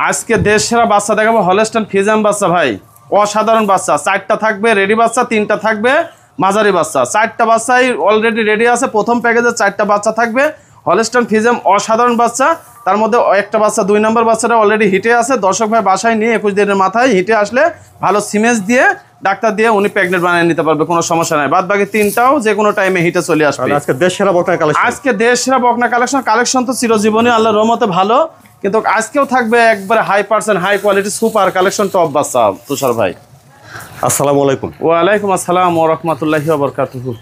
আজকে দেশ সেরা বাচ্চা দেখাবো, হলস্টাইন ফ্রিজিয়ান বাচ্চা ভাই, অসাধারণ বাচ্চা। 4টা থাকবে রেডি বাচ্চা, 3টা থাকবে মাঝারি বাচ্চা। 4টা বাচ্চাই অলরেডি রেডি আছে। প্রথম প্যাকেজে 4টা বাচ্চা থাকবে। হলস্টাইন ফ্রিজিয়ান অসাধারণ বাচ্চা, তার মধ্যে একটা বাচ্চা 2 নম্বর বাচ্চাটা অলরেডি হিটে আছে। দর্শক ভাই বাসায় নিয়ে 21 দিনের মাথায় হিটে আসলে ভালো সিমেন্স দিয়ে ডাক্তার দিয়ে উনি প্রেগনেন্ট বানিয়ে নিতে পারবে, কোনো সমস্যা নাই। বাদ বাকি 3টাও যে কোনো টাইমে হিটে চলে আসবে। আজকে দেশ সেরা বকনা কালেকশন, আজকে দেশ সেরা বকনা কালেকশন তো চিরজীবনী আল্লাহর রহমতে ভালো, কিন্তু আজকেও থাকবে একবারে high percent high quality super collection top বাচ্চা। তুষার ভাই আসসালামু আলাইকুম। ওয়ালাইকুম আসসালাম ওয়া রাহমাতুল্লাহি ওয়া বারাকাতুহু।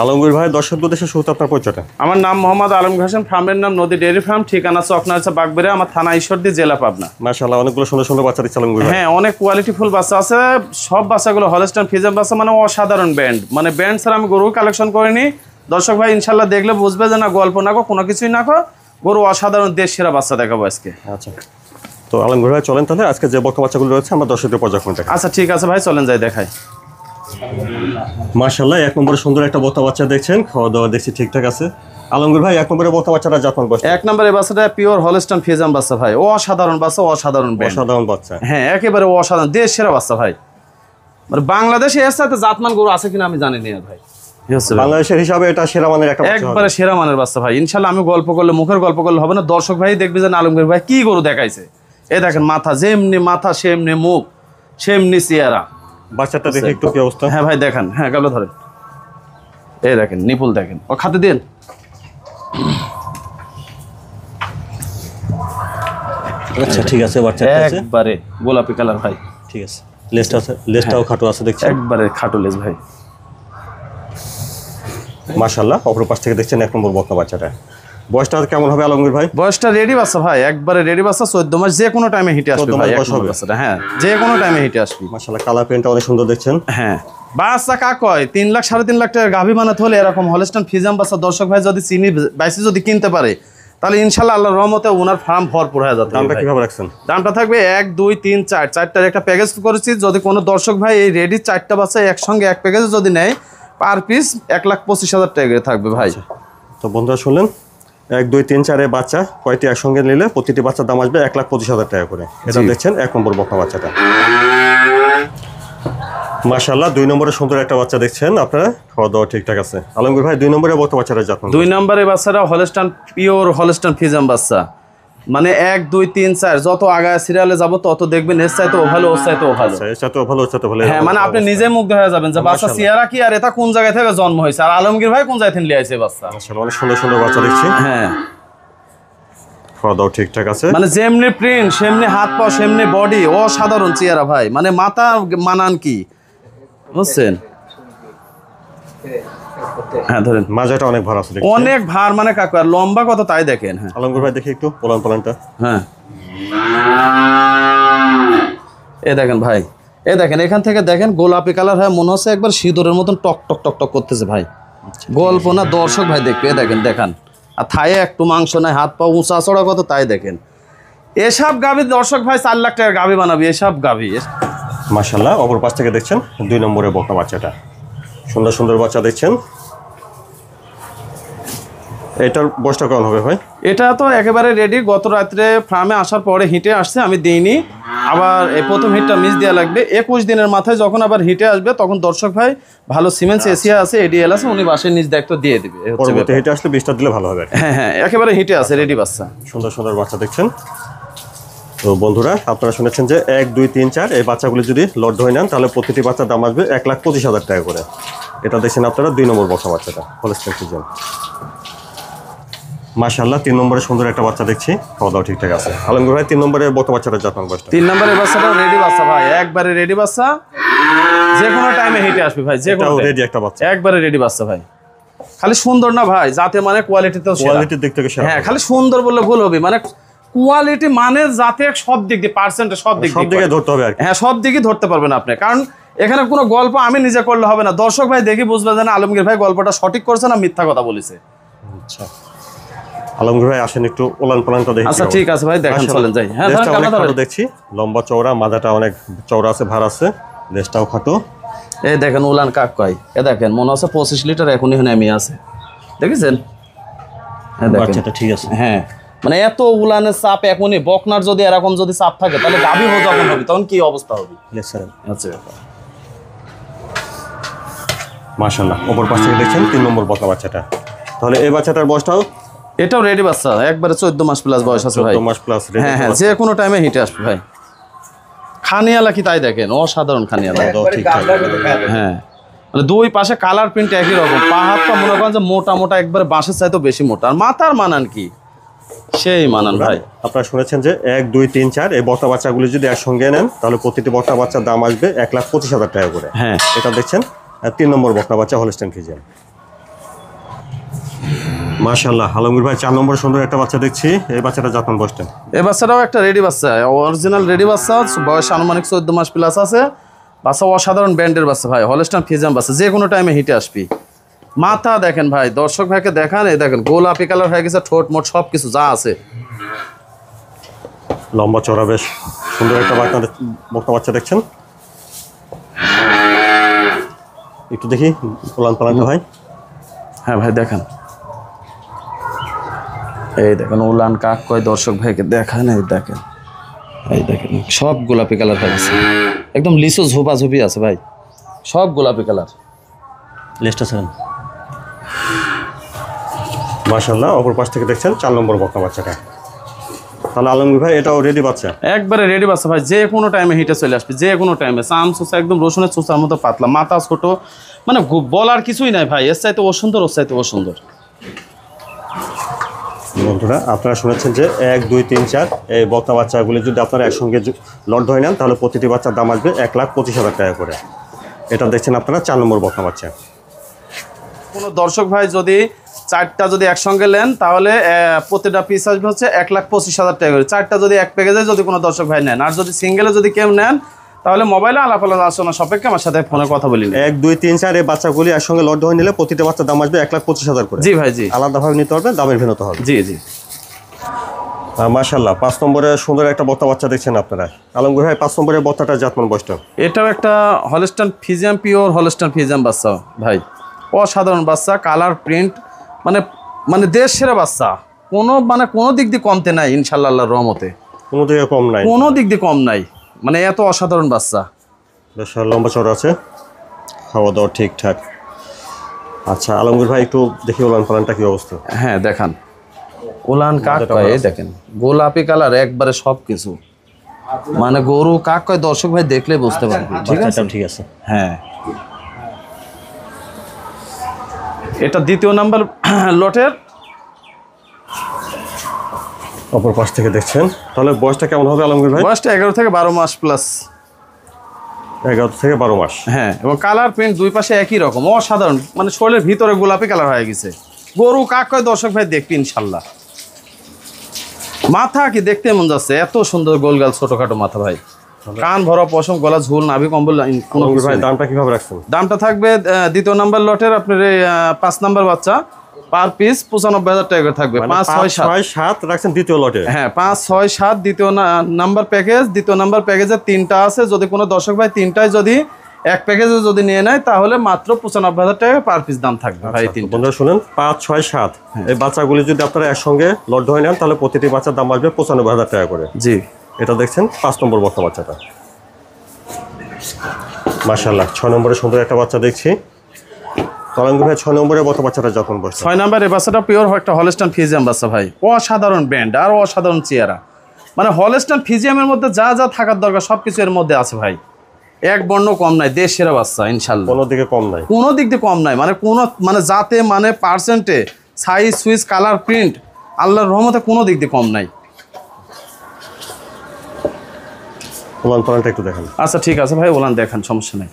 আলমগীর ভাই, দর্শকদের দেশে শুরুতে আপনার পরিচয়টা। আমার নাম মোহাম্মদ আলমগীর হোসেন, ফার্মের নাম নদী ডেয়ারি ফার্ম, ঠিকানা চকনারচা বাগবেড়া, আমার থানা ঈশ্বরদী, জেলা পাবনা। মাশাআল্লাহ, অনেকগুলো সুন্দর সুন্দর বাচ্চা দিচ্ছে আলমগীর ভাই। হ্যাঁ, অনেক কোয়ালিটিফুল বাচ্চা আছে। সব বাচ্চাগুলো হলস্টাইন ফ্রিজিয়ান বাচ্চা, মানে অসাধারণ ব্যান্ড, মানে ব্যান্ড ছাড়া আমি গরু কালেকশন করিনি। দর্শক ভাই ইনশাল্লাহ দেখলে বুঝবে যে না গল্প না কোনো কিছুই না গরু অসাধারণ দেশ সেরা বাচ্চা দেখাবো আজকে। আচ্ছা, তো আলমগীর ভাই চলেন তাহলে আজকে যে বকনা বাচ্চাগুলো রয়েছে আমরা দর্শকদের পর্যায়ক্রমে দেখাই। আচ্ছা ঠিক আছে ভাই, চলেন যাই দেখাই। মাশাআল্লাহ, এক নম্বরে সুন্দর একটা বকনা বাচ্চা দেখছেন, খাওয়া দাওয়া দেখছি ঠিকঠাক আছে। আলমগীর ভাই, এক নম্বরে বকনা বাচ্চাটা জাতমান বয়স? এক নম্বরে বাচ্চাটা পিওর হলস্টাইন ফ্রিজিয়ান বাচ্চা ভাই, অসাধারণ বাচ্চা, অসাধারণ ব্যান্ড, অসাধারণ বাচ্চা। হ্যাঁ একেবারে অসাধারণ দেশ সেরা বাচ্চা ভাই। মানে বাংলাদেশে এর সাথে জাতমান গরু আছে কিনা আমি জানি না ভাই, বাংলাদেশের হিসাবে এটা সেরা মানের একটা বাচ্চা, একবারে সেরা মানের বাচ্চা ভাই। ইনশাআল্লাহ আমি গল্প করলে মুখের গল্প করলে হবে না, দর্শক ভাই দেখবে যে আলমগীর ভাই কি গরু দেখাইছে। এই দেখেন মাথা যেমনি মাথা সেমনি মুখ সেমনি চেহারা। বাচ্চাটা দেখে একটু কি অবস্থা? হ্যাঁ ভাই দেখেন, হ্যাঁ গাবলা ধরেন, এই দেখেন নিপুল দেখেন, ও খাতে দেন। আচ্ছা ঠিক আছে, বাচ্চাটা আছে একবারে গোলাপি কালার ভাই। ঠিক আছে, লেজটা আছে, লেজটাও খাটো আছে দেখছেন, একবারে খাটো লেজ ভাই। মাশাআল্লাহ, অপর পাশ থেকে দেখছেন এক নম্বর বকনা বাচ্চাটা। বয়সটা কেমন হবে আলমগীর ভাই? বয়সটা রেডি বাচ্চা ভাই, একবারে রেডি বাচ্চা, 14 মাস, যে কোনো টাইমে হিটে আসবে ভাই বাচ্চাটা। হ্যাঁ যে কোনো টাইমে হিটে আসবে। মাশাআল্লাহ, কালার প্রিন্টটা অনেক সুন্দর দেখছেন। হ্যাঁ বাচ্চা কাক হয় 3 লাখ 3.5 লাখ টাকা গাভী বানাতে হলে এরকম হলস্টাইন ফ্রিজিয়ান বাচ্চা দর্শক ভাই যদি চিনি বাইসি যদি কিনতে পারে তাহলে ইনশাআল্লাহ আল্লাহর রহমতে ওনার ফার্ম ভরপুর হয়ে যাবে। দামটা কিভাবে রাখছেন? দামটা থাকবে 1 2 3 4 4টার একটা প্যাকেজ করেছি। যদি কোনো দর্শক ভাই এই রেডি 4টা বাচ্চা একসঙ্গে এক প্যাকেজে যদি নেয় পার পিস 1,25,000 টাকা থাকবে ভাই। তো বন্ধুরা শুনলেন, 1 2 3 4 বাচ্চা কয়টি একসঙ্গে নিলে প্রতিটি বাচ্চার দাম আসবে 1,25,000 টাকা করে। এটা দেখছেন এক নম্বর বকনা বাচ্চাটা। মাশাআল্লাহ, 2 নম্বরে সুন্দর একটা বাচ্চা দেখছেন আপনারা, খাওয়া দাওয়া ঠিকঠাক আছে। আলমগীর ভাই, 2 নম্বরে বকনা বাচ্চাটা জাতমান? 2 নম্বরে বাচ্চাটা হলস্টাইন পিওর হলস্টাইন ফ্রিজিয়ান বাচ্চা, মানে 1 2 3 4 যত আগায় সিরিয়ালে যাব তত দেখবেন এর চাইতে ও ভালো, ওর চাইতে ও ভালো, এর চাইতে ও ভালো, ওর চাইতে ভালো। হ্যাঁ মানে আপনি নিজে মুগ্ধ হয়ে যাবেন যে বাচ্চা চেহারা কি আর এটা কোন জায়গা থেকে জন্ম হয়েছে, আর আলমগীর ভাই কোন জায়গা থেকে নিয়ে আইছে বাচ্চা। মাশাআল্লাহ, অনেক সুন্দর সুন্দর বাচ্চা দেখছি। হ্যাঁ খাওয়া দাওয়া ঠিকঠাক আছে, মানে যেমনি প্রিন্ট সেমনি হাত পা সেমনি বডি, অসাধারণ চেহারা ভাই, মানে মাথা মানান কি বুঝছেন। হ্যাঁ ধরেন, মাজাটা অনেক ভার আছে, অনেক ভার, মানে কাকু আর লম্বা কত তাই দেখেন। হ্যাঁ আলমগীর ভাই দেখি একটু পোলানটা। হ্যাঁ এই দেখেন ভাই, এই দেখেন এখান থেকে দেখেন গোলাপি কালার হয়, মনে হচ্ছে একবার সিঁদুরের মতন টক টক টক টক করতেছে ভাই। গল্প না, দর্শক ভাই দেখবে, দেখেন দেখান, আর থায়ে একটু মাংস নাই, হাত পা উঁচা চড়া কত তাই দেখেন। এসব গাভী দর্শক ভাই 4 লাখ টাকার গাভী বানাবি, এসব গাভী। মাশাআল্লাহ, অপর পাশ থেকে দেখছেন 2 নম্বরে বকনা বাচ্চাটা, সুন্দর সুন্দর বাচ্চা দেখছেন। এটার বয়সটা কেমন হবে ভাই? এটা তো একেবারে রেডি, গত রাত্রে ফার্মে আসার পরে হিটে আসছে, আমি দিইনি, আবার এই প্রথম হিটটা মিস দেওয়া লাগবে। 21 দিনের মাথায় যখন আবার হিটে আসবে তখন দর্শক ভাই ভালো সিমেন্স এসিয়া আছে, এডিএল আছে, উনি বাসের নিজ দায়িত্ব দিয়ে দিবে। পরবর্তী হিটে আসলে 20টা দিলে ভালো হবে। হ্যাঁ হ্যাঁ একেবারে হিটে আছে, রেডি বাচ্চা, সুন্দর সুন্দর বাচ্চা দেখছেন। তো বন্ধুরা আপনারা শুনেছেন যে 1 2 3 4 এই বাচ্চাগুলো যদি লট ধরে নেন তাহলে প্রতিটি বাচ্চার দাম আসবে 1,25,000 টাকা করে। এটা দেখছেন আপনারা 2 নম্বর বকনা বাচ্চাটা, হলস্টাইন ফ্রিজিয়ান। মাশাআল্লাহ, 3 নম্বরে সুন্দর একটা বাচ্চা দেখছি, খাওয়া দাওয়া ঠিকঠাক আছে। আলমগীর ভাই, 3 নম্বরে বকনা বাচ্চাটা জাতমান বয়সটা? 3 নম্বরের বাচ্চাটা রেডি বাচ্চা ভাই, একবারে রেডি বাচ্চা, যে কোনো টাইমে হিটে আসবে ভাই, যে কোনো রেডি একটা বাচ্চা, একবারে রেডি বাচ্চা ভাই। খালি সুন্দর না ভাই, যাতে মানে কোয়ালিটিতেও সেরা, কোয়ালিটির দিক থেকে সেরা। হ্যাঁ খালি সুন্দর বললে ভুল হবে, মানে কোয়ালিটি মানে যাতে সব দিক দিয়ে পার্সেন্টে সব দিক দিয়ে ধরতে হবে আর কি। হ্যাঁ সব দিকই ধরতে পারবেন আপনি, কারণ এখানে কোনো গল্প আমি নিজে করলে হবে না, দর্শক ভাই দেখি বুঝবে যে আলমগীর ভাই গল্পটা সঠিক করছে না মিথ্যা কথা বলেছে। আচ্ছা আলমগীর ভাই আসেন একটু ওলান পালানটা দেখি। আচ্ছা ঠিক আছে ভাই, দেখেন চলেন যাই। হ্যাঁ খাটো দেখছি, লম্বা চওড়া, মাথাটা অনেক চওড়া আছে, ভার আছে, লেজটাও খাটো। এই দেখেন উলান কাক কয়, এ দেখেন মনে হচ্ছে 25 লিটার এখনই নেমে আছে, দেখেছেন? বাচ্চাটা ঠিক আছে। হ্যাঁ মানে এত উলানের চাপ এখনই, বকনার যদি এরকম যদি চাপ থাকে তাহলে গাভী যখন হবে তখন কি অবস্থা হবে? আচ্ছা মাশাআল্লাহ, অপর পাশ থেকে দেখছেন 3 নম্বর বকনা বাচ্চাটা। তাহলে এই বাচ্চাটার বয়সটাও এটাও রেডি বাচ্চা, একবারে 14 মাস প্লাস বয়স আছে ভাই। 14 মাস প্লাস রেডি। হ্যাঁ, যে কোনো টাইমে হিটে আসবে ভাই। খানিয়ালা কি তাই দেখেন, অসাধারণ খানিয়ালা। হ্যাঁ, মানে দুই পাশে কালার প্রিন্ট একই রকম, পা হাতটা মনে করেন যে মোটা মোটা, একবারে বাঁশের চাইতেও বেশি মোটা। আর মাথার মানান কি সেই মানান ভাই। আপনারা শুনেছেন যে 1 2 3 4 এই বকনা বাচ্চাগুলি যদি একসঙ্গে নেন তাহলে প্রতিটি বকনা বাচ্চার দাম আসবে 1,25,000 টাকা করে। হ্যাঁ, এটা দেখছেন 3 নম্বর বকনা বাচ্চা হলস্টাইন ফ্রিজিয়ান। মাশাআল্লাহ, আলমগীর ভাই 4 নম্বর সুন্দর একটা বাচ্চা দেখছি। এই বাচ্চাটা জাতমান বয়সটা? এই বাচ্চাটাও একটা রেডি বাচ্চা, অরিজিনাল রেডি বাচ্চা, বয়স আনুমানিক 14 মাস প্লাস আছে। বাচ্চা অসাধারণ ব্র্যান্ডের বাচ্চা ভাই, হলস্টাইন ফ্রিজিয়ান বাচ্চা, যে কোনো টাইমে হিটে আসবি। মাথা দেখেন ভাই, দর্শক ভাইকে দেখান, এই দেখেন গোলাপি কালার হয়ে গেছে, ঠোঁট মোট সব কিছু যা আছে। লম্বা চড়া, বেশ সুন্দর একটা বকনা বাচ্চা দেখছেন। একটু দেখি পোলান পালানটা ভাই। হ্যাঁ ভাই দেখেন, এই দেখেন উলান কাক কয়, দর্শক ভাইকে দেখান, এই দেখেন, এই দেখেন সব গোলাপি কালার হয়ে গেছে, একদম লিচু ঝোপা ঝুপি আছে ভাই, সব গোলাপি কালার। লেজটা ছিলেন মাশাআল্লাহ। অপর পাশ থেকে দেখছেন 4 নম্বর বকনা বাচ্চাটা। তাহলে আলমগীর ভাই এটাও রেডি বাচ্চা? একবারে রেডি বাচ্চা ভাই, যে কোনো টাইমে হিটে চলে আসবে, যে কোনো টাইমে। চাম চোচা একদম রসুনের চোচার মতো পাতলা, মাথা ছোট, মানে বলার কিছুই নাই ভাই। এর চাইতে ও সুন্দর, ওর চাইতে ও সুন্দর। বন্ধুরা আপনারা শুনেছেন যে 1 2 3 4 এই বকনা বাচ্চাগুলি যদি আপনারা একসঙ্গে লট ধরে নেন তাহলে প্রতিটি বাচ্চার দাম আসবে 1,25,000 টাকা করে। এটা দেখছেন আপনারা 4 নম্বর বকনা বাচ্চা। কোনো দর্শক ভাই যদি 4টা যদি একসঙ্গে নেন তাহলে প্রতিটা পিস আসবে হচ্ছে 1,25,000 টাকা করে। 4টা যদি এক প্যাকেজে যদি কোনো দর্শক ভাই নেন, আর যদি সিঙ্গেলে যদি কেউ নেন তাহলে মোবাইলে আলাপ আলোচনা সাপেক্ষে আমার সাথে ফোনে কথা বলি। 1 2 3 4 এই বাচ্চাগুলি একসঙ্গে লট ধরে নিলে প্রতিটা বাচ্চার দাম আসবে 1,25,000 করে। জি ভাই, জি। আলাদাভাবে নিতে হবে, দামের ভিন্নতা হবে। জি জি। মাশাআল্লাহ, 5 নম্বরে সুন্দর একটা বকনা বাচ্চা দেখছেন আপনারা। আলমগীর ভাই 5 নম্বরের বকনাটা জাতমান বয়সটা? এটাও একটা Holstein Friesian, pure Holstein Friesian বাচ্চা ভাই, অসাধারণ বাচ্চা, কালার প্রিন্ট, মানে দেশ সেরা বাচ্চা, কোনো দিক দিয়ে কমতে নাই ইনশাআল্লাহ, আল্লাহর রহমতে কোনো দিকে কম নাই, কোনো দিক দিয়ে কম নাই, মানে এত অসাধারণ বাচ্চা। বেশ লম্বা চড়া আছে, খাওয়া দাওয়া ঠিকঠাক। আচ্ছা আলমগীর ভাই একটু দেখি উলান পালানটা কি অবস্থা? হ্যাঁ দেখান, উলান কাক কয়, এই দেখেন গোলাপি কালার একবারে সব কিছু, মানে গরু কাক কয় দর্শক ভাই দেখলে বুঝতে পারবে। ঠিক আছে, ঠিক আছে। হ্যাঁ, এটা 2য় নাম্বার লটের। অপর পাশ থেকে দেখছেন, তাহলে বয়সটা কেমন হবে আলমগীর ভাই? বয়সটা 11 থেকে 12 মাস প্লাস। 11 থেকে 12 মাস। হ্যাঁ, এবং কালার প্রিন্ট দুই পাশে একই রকম, অসাধারণ, মানে শরীরের ভিতরে গোলাপি কালার হয়ে গেছে। গরু কাক কয় দর্শক ভাই দেখবি ইনশাল্লাহ। মাথা কি দেখতে মন যাচ্ছে, এত সুন্দর গোলগাল ছোটখাটো মাথা ভাই, কান ভরা পশম, গলা ঝুল, নাভি কম্বল, কোনো কিছু ভাই নেই। দামটা কিভাবে রাখছেন? দামটা থাকবে 2য় নাম্বার লটের আপনার 5 নাম্বার বাচ্চা, পার পিস 95,000 টাকা করে থাকবে। 5 6 7 রাখছেন দ্বিতীয় লটে? হ্যাঁ, 5 6 7 দ্বিতীয় নাম্বার প্যাকেজ। 2য় নাম্বার প্যাকেজে 3টা আছে, যদি কোনো দর্শক ভাই 3টাই যদি এক প্যাকেজে যদি নিয়ে নেয় তাহলে মাত্র 95,000 টাকা পার পিস দাম থাকবে ভাই। 3টা বন্ধুরা শুনেন, 5 6 7 এই বাচ্চাগুলি যদি আপনারা একসঙ্গে লট ধরে নেন তাহলে প্রতিটি বাচ্চার দাম আসবে 95,000 টাকা করে। জি, এটা দেখছেন 5 নম্বর বকনা বাচ্চাটা। মাশাআল্লাহ, 6 নম্বরে সুন্দর একটা বাচ্চা দেখছি। আলমগীর ভাই 6 নম্বরে বকনা বাচ্চাটা যখন বসছে? 6 নাম্বার এই বাচ্চাটা পিওর একটা হলস্টাইন ফ্রিজিয়ান বাচ্চা ভাই, অসাধারণ ব্র্যান্ড আর অসাধারণ চেহারা, মানে হলস্টাইন ফ্রিজিয়ামের মধ্যে যা যা থাকার দরকার সব কিছু এর মধ্যে আছে ভাই, এক বর্ণ কম নাই, দেশ সেরা বাচ্চা ইনশাআল্লাহ, কোনো দিকে কম নাই, কোনো দিক দিয়ে কম নাই, মানে জাতে, মানে পার্সেন্টে, সাইজ, সুইচ, কালার, প্রিন্ট, আল্লাহর রহমতে কোনো দিক দিয়ে কম নাই। ওলান পালানটা একটু দেখেন। আচ্ছা ঠিক আছে ভাই, ওলান দেখেন, সমস্যা নেই।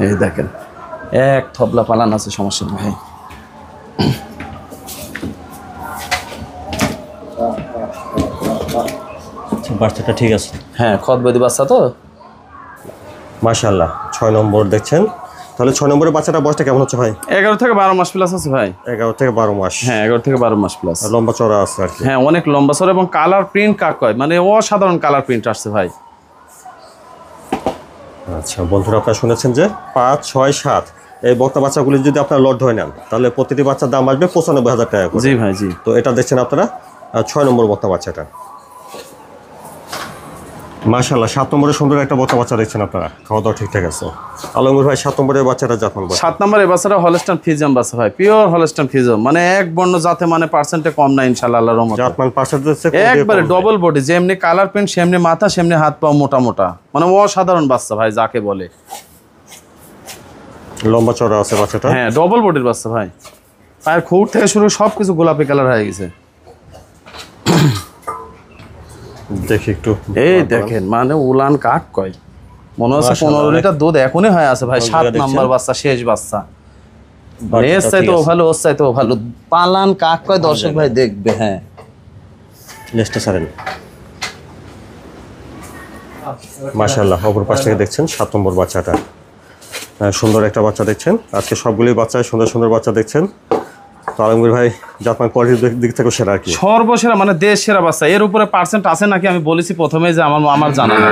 এই দেখেন এক থবলা পালান আছে, সমস্যা নেই ভাই। বাচ্চাটা ঠিক আছে? হ্যাঁ, খতবদি বাচ্চা তো। মাশাআল্লাহ, 6 নম্বর দেখছেন। তাহলে 6 নম্বরের বাচ্চাটা বয়সটা কেমন হচ্ছে ভাই? 11 থেকে 12 মাস প্লাস আছে ভাই। 11 থেকে 12 মাস। হ্যাঁ, 11 থেকে 12 মাস প্লাস। লম্বা চড়া আছে আর কি। হ্যাঁ, অনেক লম্বা চড়া এবং কালার প্রিন্ট কাক কয়, মানে অসাধারণ কালার প্রিন্ট আসছে ভাই। আচ্ছা বন্ধুরা, আপনারা শুনেছেন যে 5 6 7 এই বকনা বাচ্চাগুলি যদি আপনারা লট ধরে নেন তাহলে প্রতিটি বাচ্চার দাম আসবে 95,000 টাকা করে। জি ভাই, জি। তো এটা দেখছেন আপনারা আর 6 নম্বর বক্তা বাচ্চাটা। মাশাআল্লাহ 7 নম্বরে সুন্দর একটা বক্তা বাচ্চা দেখছেন আপনারা, খাওয়া দাওয়া ঠিকঠাক আছে। আলমগীর ভাই 7 নম্বরের বাচ্চাটা জাতমান বাচ্চা। 7 নম্বর এই বাচ্চাটা হলস্টাইন ফ্রিজিয়ান বাচ্চা ভাই, পিওর হলস্টাইন ফ্রিজিয়ান, মানে এক বর্ণ জাতে, মানে পার্সেন্টে কম না ইনশাআল্লাহ আল্লাহর রহমতে। জাতমান পার্সেন্ট হচ্ছে একবারে ডবল বডি, যেমনি কালার প্রিন্ট সেমনি মাথা, সেমনি হাত পা মোটা মোটা, মানে অসাধারণ বাচ্চা ভাই যাকে বলে। লম্বা চড়া আছে বাচ্চাটা। হ্যাঁ ডবল বডির বাচ্চা ভাই, পায়ের খুঁট থেকে শুরু সবকিছু গোলাপি কালার হয়ে গেছে। দেখি একটু, এই দেখেন মানে উলান কাক কয়, মনে হচ্ছে 15 লিটার দুধ এখনই হয়ে আছে ভাই। 7 নাম্বার বাচ্চা, শেষ বাচ্চা, এর চাইতে ও ভালো, ওর চাইতে ও ভালো, পালান কাক কয় দর্শক ভাই দেখবে। হ্যাঁ লেজটা ছাড়েন। মাশাআল্লাহ অপর পাশ থেকে দেখছেন 7 নম্বর বাচ্চাটা। সুন্দর একটা বাচ্চা দেখছেন, আজকে সবগুলোই বাচ্চায় সুন্দর সুন্দর বাচ্চা দেখছেন। তো আলমগীর ভাই জাতমান কোয়ালিটির দিক থেকে সেরা আর কি, সর্বসেরা, মানে দেশ সেরা বাচ্চা। এর উপরে পার্সেন্ট আছে নাকি আমি বলেছি প্রথমে যে আমার জানা না,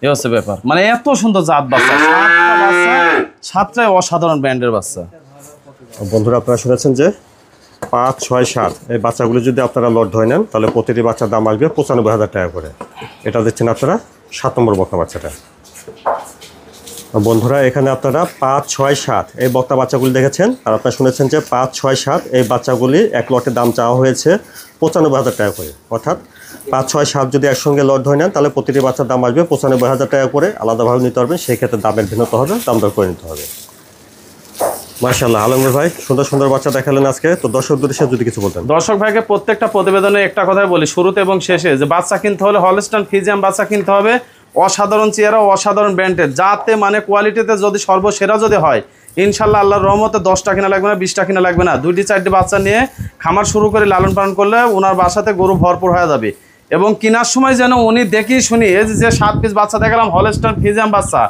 এই হচ্ছে ব্যাপার। মানে এত সুন্দর জাত বাচ্চা, 7টা বাচ্চা, 7টাই অসাধারণ ব্র্যান্ডের বাচ্চা। বন্ধুরা আপনারা শুনেছেন যে 5, 6, 7 এই বাচ্চাগুলো যদি আপনারা লট ধরে নেন তাহলে প্রতিটি বাচ্চার দাম আসবে 95,000 টাকা করে। এটা দিচ্ছেন আপনারা 7 নম্বর বক্তা বাচ্চাটা। বন্ধুরা এখানে আপনারা 5, 6, 7 এই বক্তা বাচ্চাগুলি দেখেছেন, আর আপনারা শুনেছেন যে 5, 6, 7 এই বাচ্চাগুলি এক লটের দাম চাওয়া হয়েছে 95,000 টাকা করে। অর্থাৎ 5, 6, 7 যদি একসঙ্গে লট ধরে নেন তাহলে প্রতিটি বাচ্চার দাম আসবে 95,000 টাকা করে। আলাদাভাবে নিতে পারবেন, সেই ক্ষেত্রে দামের ভিন্নতা হবে, দাম দর করে নিতে হবে। মাশাআল্লাহ আলমগীর ভাই সুন্দর সুন্দর বাচ্চা দেখালেন আজকে। তো দর্শকদের উদ্দেশ্যে যদি কিছু বলতেন। দর্শক ভাইকে প্রত্যেকটা প্রতিবেদনে একটা কথাই বলি, শুরুতে এবং শেষে, যে বাচ্চা কিনতে হলে হলস্টাইন ফ্রিজিয়ান বাচ্চা কিনতে হবে, অসাধারণ চেহারা, অসাধারণ ব্র্যান্ডের, যাতে মানে কোয়ালিটিতে যদি সর্বসেরা যদি হয় ইনশাল্লাহ আল্লাহর রহমতে 10টা কিনা লাগবে না, 20টা কিনা লাগবে না, 2টি 4টি বাচ্চা নিয়ে খামার শুরু করে লালন পালন করলে ওনার বাসাতে গরু ভরপুর হয়ে যাবে। এবং কেনার সময় যেন উনি দেখি শুনি, এই যে 7 পিস বাচ্চা দেখালাম হলস্টাইন ফ্রিজিয়ান বাচ্চা,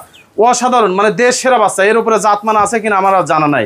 অসাধারণ, মানে দেশ সেরা বাচ্চা, এর উপরে জাতমান আছে কিনা আমার আর জানা নাই।